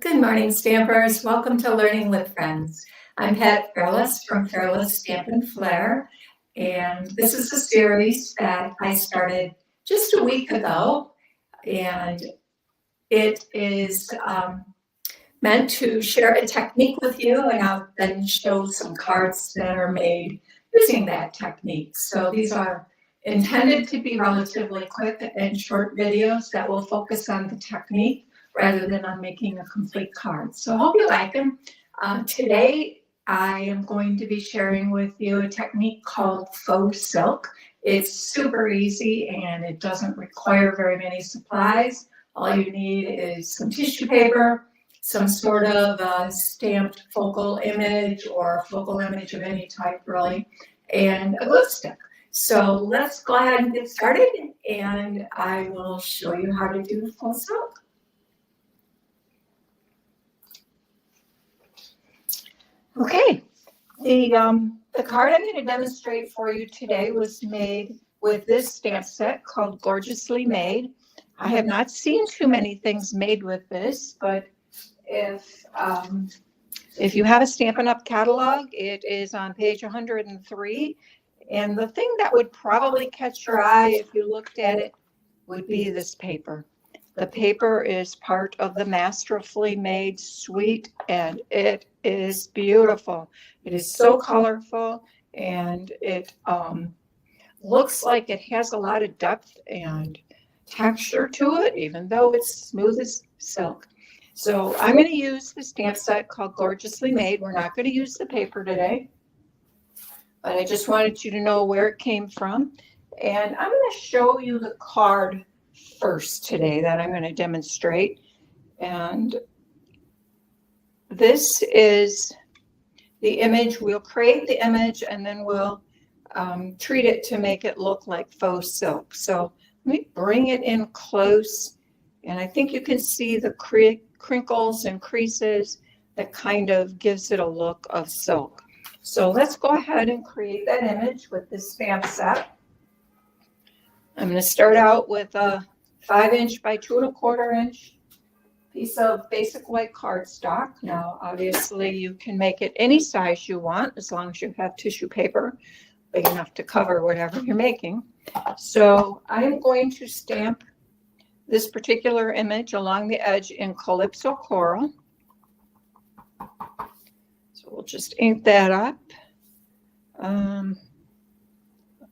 Good morning, Stampers. Welcome to Learning with Friends. I'm Pat Fairless from Fairless Stamp and Flair, and this is a series that I started just a week ago, and it is meant to share a technique with you, and I'll then show some cards that are made using that technique. So these are intended to be relatively quick and short videos that will focus on the technique rather than on making a complete card. So I hope you like them. Today, I am going to be sharing with you a technique called Faux Silk. It's super easy and it doesn't require very many supplies. All you need is some tissue paper, some sort of stamped focal image or focal image of any type really, and a glue stick. So let's go ahead and get started, and I will show you how to do faux silk. Okay, the card I'm going to demonstrate for you today was made with this stamp set called Gorgeously Made. I have not seen too many things made with this, but if you have a Stampin' Up! Catalog, it is on page 103. And the thing that would probably catch your eye if you looked at it would be this paper. The paper is part of the Masterfully Made suite, and it is beautiful. It is so colorful, and it looks like it has a lot of depth and texture to it, even though it's smooth as silk. So I'm going to use the stamp set called Gorgeously Made. We're not going to use the paper today, but I just wanted you to know where it came from. And I'm going to show you the card first today that I'm going to demonstrate. And this is the image. We'll create the image and then we'll treat it to make it look like faux silk. So let me bring it in close, and I think you can see the crinkles and creases that kind of gives it a look of silk. So let's go ahead and create that image with this stamp set. I'm going to start out with a 5" by 2 1/4" piece of basic white cardstock. Now, obviously, you can make it any size you want as long as you have tissue paper big enough to cover whatever you're making. So I'm going to stamp this particular image along the edge in Calypso Coral. So we'll just ink that up.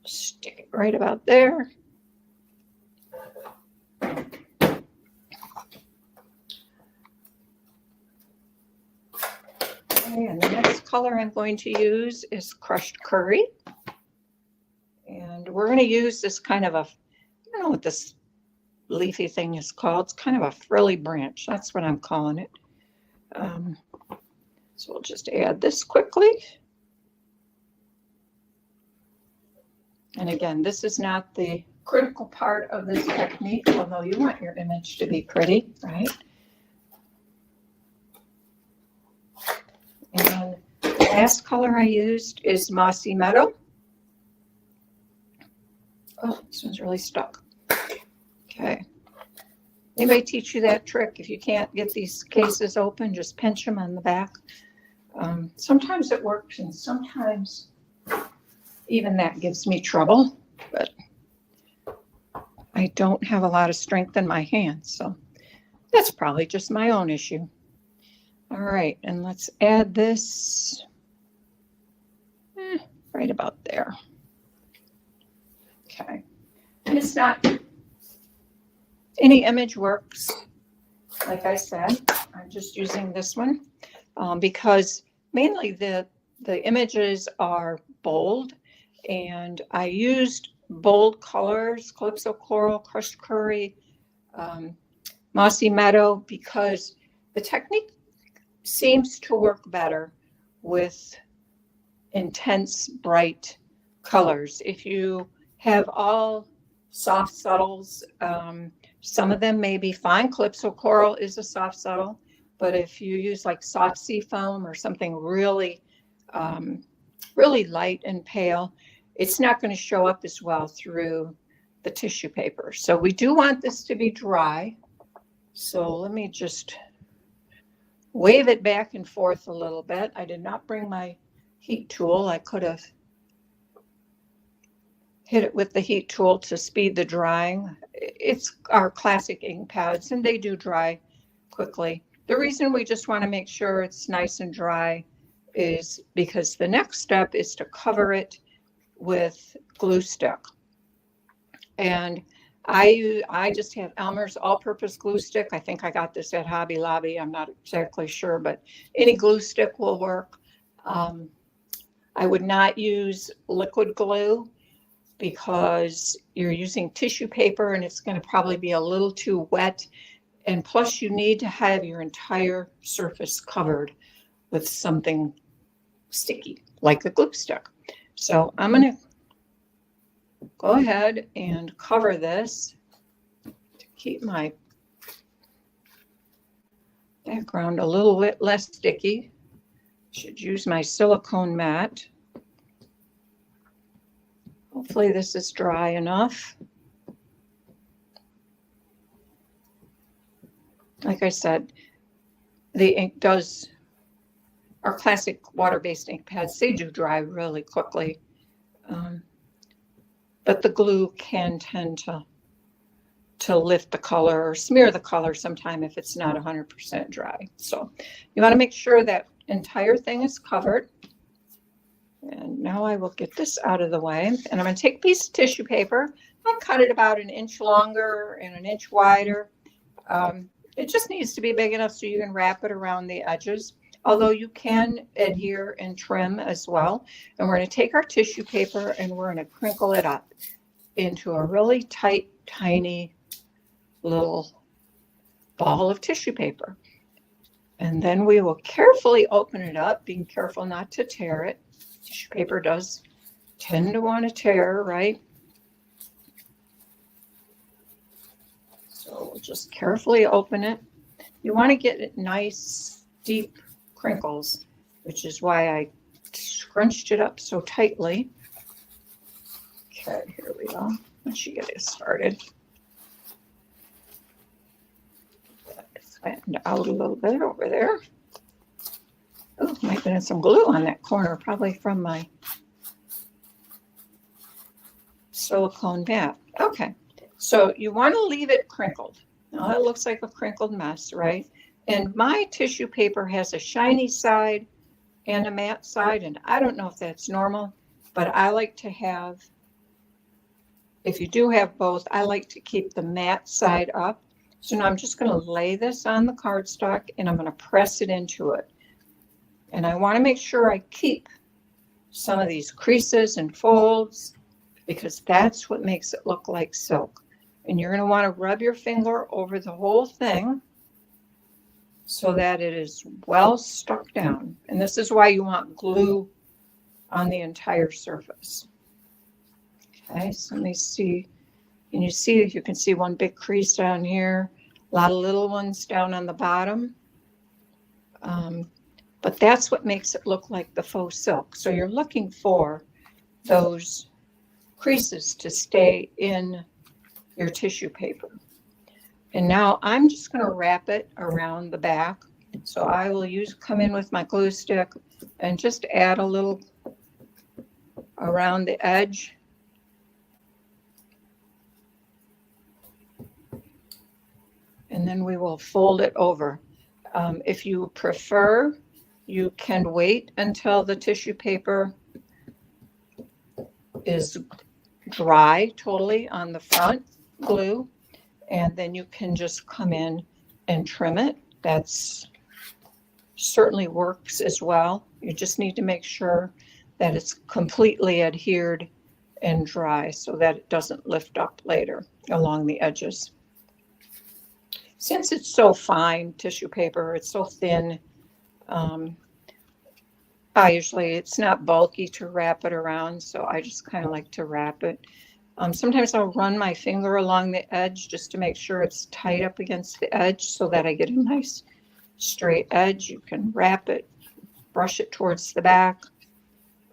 Stick it right about there. Okay, and the next color I'm going to use is Crushed Curry. And we're going to use this kind of a, I don't know what this leafy thing is called. It's kind of a frilly branch. That's what I'm calling it. So we'll just add this quickly. And again, this is not the critical part of this technique, although you want your image to be pretty, right? And the last color I used is Mossy Meadow. Oh, this one's really stuck. Okay. Anybody teach you that trick? If you can't get these cases open, just pinch them on the back. Sometimes it works, and sometimes even that gives me trouble, but I don't have a lot of strength in my hands, so that's probably just my own issue. All right, and let's add this right about there. Okay, and it's not, any image works. Like I said, I'm just using this one because mainly the images are bold, and I used bold colors, Calypso Coral, Crushed Curry, Mossy Meadow, because the technique seems to work better with intense, bright colors. If you have all soft subtles, some of them may be fine. Calypso Coral is a soft subtle, but if you use like soft sea foam or something really, really light and pale, it's not going to show up as well through the tissue paper. So we do want this to be dry. So let me just wave it back and forth a little bit. I did not bring my heat tool. I could have hit it with the heat tool to speed the drying. It's our classic ink pads, and they do dry quickly. The reason we just want to make sure it's nice and dry is because the next step is to cover it with glue stick. And I just have Elmer's all-purpose glue stick. I think I got this at Hobby Lobby. I'm not exactly sure, but any glue stick will work. I would not use liquid glue because you're using tissue paper and it's going to probably be a little too wet. And plus you need to have your entire surface covered with something sticky, like a glue stick. So I'm going to go ahead and cover this to keep my background a little bit less sticky. Should use my silicone mat. Hopefully this is dry enough. Like I said, the ink does, our classic water-based ink pads, they do dry really quickly. But the glue can tend to lift the color or smear the color sometime if it's not 100% dry. So you want to make sure that entire thing is covered. And now I will get this out of the way. And I'm going to take a piece of tissue paper. I cut it about 1 inch longer and 1 inch wider. It just needs to be big enough so you can wrap it around the edges. Although you can adhere and trim as well. And we're going to take our tissue paper and we're going to crinkle it up into a really tight, tiny little ball of tissue paper. And then we will carefully open it up, being careful not to tear it. Tissue paper does tend to want to tear, right? So we'll just carefully open it. You want to get it nice, deep crinkles, which is why I scrunched it up so tightly. Okay, here we go. Let's get it started. Flattened out a little bit over there. Oh, might have been some glue on that corner, probably from my silicone mat. Okay, so you want to leave it crinkled. Now it looks like a crinkled mess, right? And my tissue paper has a shiny side and a matte side, and I don't know if that's normal, but I like to have, if you do have both, I like to keep the matte side up. So now I'm just going to lay this on the cardstock and I'm going to press it into it. And I want to make sure I keep some of these creases and folds because that's what makes it look like silk. And you're going to want to rub your finger over the whole thing so that it is well stuck down. And this is why you want glue on the entire surface. Okay, so let me see. Can you see, you can see one big crease down here, a lot of little ones down on the bottom. But that's what makes it look like the faux silk. So you're looking for those creases to stay in your tissue paper. And now I'm just going to wrap it around the back. So I will come in with my glue stick and just add a little around the edge. And then we will fold it over. If you prefer, you can wait until the tissue paper is dry totally on the front glue, and then you can just come in and trim it. That's certainly works as well. You just need to make sure that it's completely adhered and dry so that it doesn't lift up later along the edges. Since it's so fine, tissue paper, it's so thin, it's not bulky to wrap it around, so I just kind of like to wrap it. Sometimes I'll run my finger along the edge just to make sure it's tight up against the edge so that I get a nice straight edge. You can wrap it, brush it towards the back.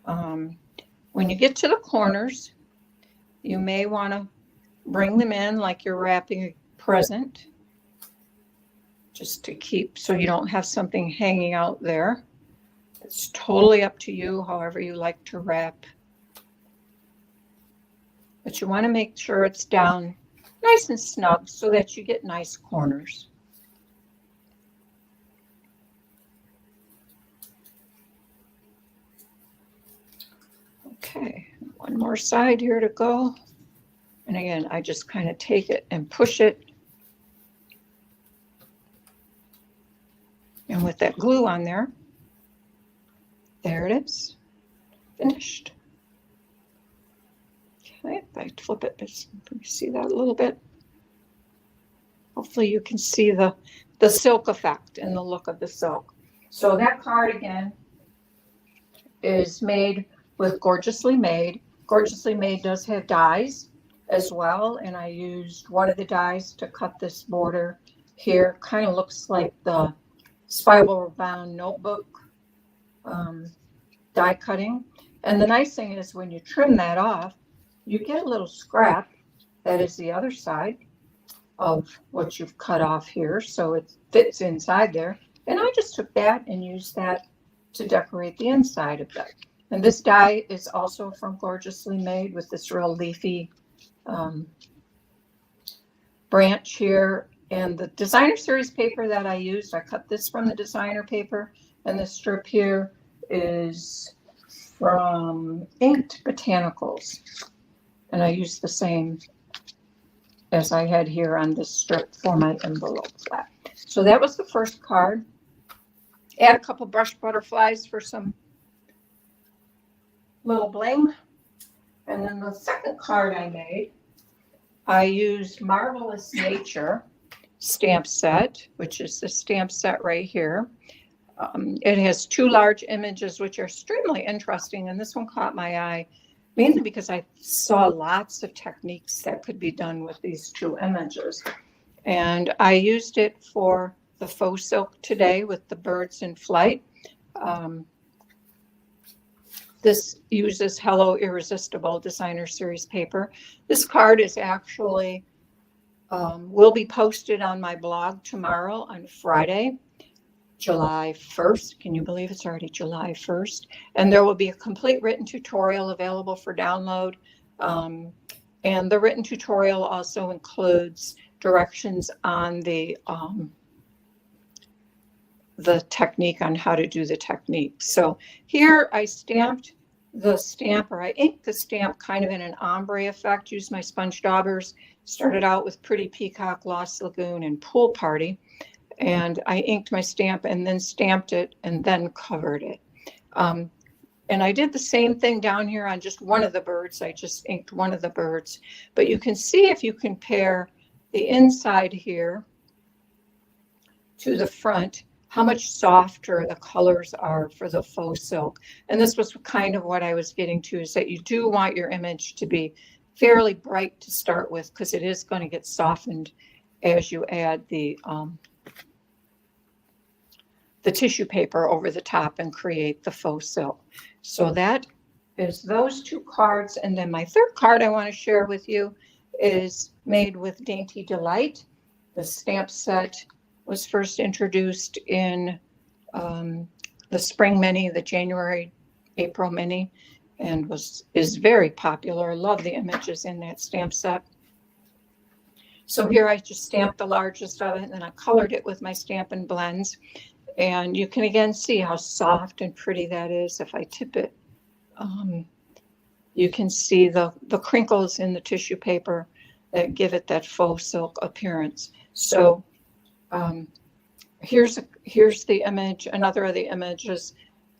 When you get to the corners, you may want to bring them in like you're wrapping a present. just to keep, so you don't have something hanging out there. It's totally up to you, however you like to wrap. But you want to make sure it's down nice and snug so that you get nice corners. Okay, one more side here to go. And again, I just kind of take it and push it. And with that glue on there, there it is, finished. Okay, if I flip it, let me see that a little bit. Hopefully you can see the silk effect and the look of the silk. So that card again is made with Gorgeously Made. Gorgeously Made does have dies as well, and I used one of the dies to cut this border here. Kind of looks like the spiral bound notebook die cutting. And the nice thing is when you trim that off, you get a little scrap that is the other side of what you've cut off here, so it fits inside there. And I just took that and used that to decorate the inside of that. And this die is also from Gorgeously Made with this real leafy branch here. And the designer series paper that I used, I cut this from the designer paper, and this strip here is from Inked Botanicals. And I used the same as I had here on this strip for my envelope flap. So that was the first card. Add a couple brush butterflies for some little bling. And then the second card I made, I used Marvelous Nature stamp set, which is the stamp set right here. It has two large images, which are extremely interesting. And this one caught my eye, mainly because I saw lots of techniques that could be done with these two images. And I used it for the faux silk today with the birds in flight. This uses Hello Irresistible designer series paper. This card is actually, will be posted on my blog tomorrow on Friday, July 1st. Can you believe it's already July 1st? And there will be a complete written tutorial available for download. And the written tutorial also includes directions on the technique, on how to do the technique. So here I stamped the stamp, or I inked the stamp kind of in an ombre effect, used my sponge daubers, started out with Pretty Peacock, Lost Lagoon, and Pool Party. And I inked my stamp and then stamped it and then covered it. And I did the same thing down here on just one of the birds. I just inked one of the birds. But you can see, if you compare the inside here to the front, how much softer the colors are for the faux silk. And this was kind of what I was getting to, is that you do want your image to be fairly bright to start with, because it is going to get softened as you add the tissue paper over the top and create the faux silk. So that is those two cards. And then my third card I want to share with you is made with Dainty Delight. The stamp set was first introduced in the spring mini, the January, April mini, and is very popular. I love the images in that stamp set. So here I just stamped the largest of it, and then I colored it with my Stampin' Blends. And you can again see how soft and pretty that is. If I tip it, you can see the crinkles in the tissue paper that give it that faux silk appearance. So here's the image, another of the images.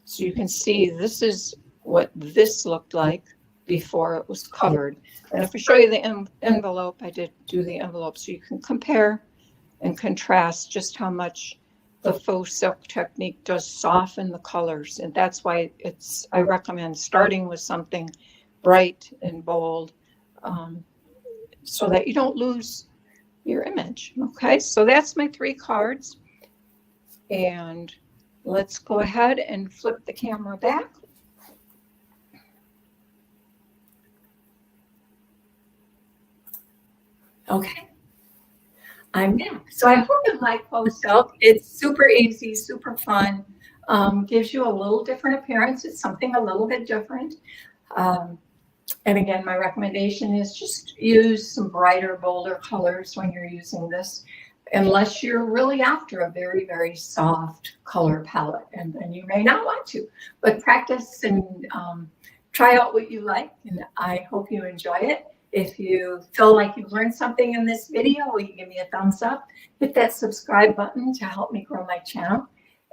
So you can see this is what this looked like before it was covered. And if I show you the envelope, I did do the envelope, so you can compare and contrast just how much the faux silk technique does soften the colors. And that's why I recommend starting with something bright and bold, so that you don't lose your image. Okay, so that's my three cards. And let's go ahead and flip the camera back. Okay. I'm back. So I hope you like Faux Silk. It's super easy, super fun. Gives you a little different appearance. It's something a little bit different. Um, and again, my recommendation is just use some brighter, bolder colors when you're using this, unless you're really after a very, very soft color palette, and then you may not want to. But practice and try out what you like, and I hope you enjoy it. If you feel like you've learned something in this video, will you give me a thumbs up? Hit that subscribe button to help me grow my channel.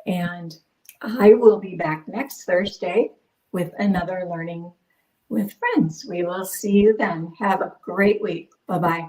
And I will be back next Thursday with another Learning with Friends. We will see you then. Have a great week. Bye-bye.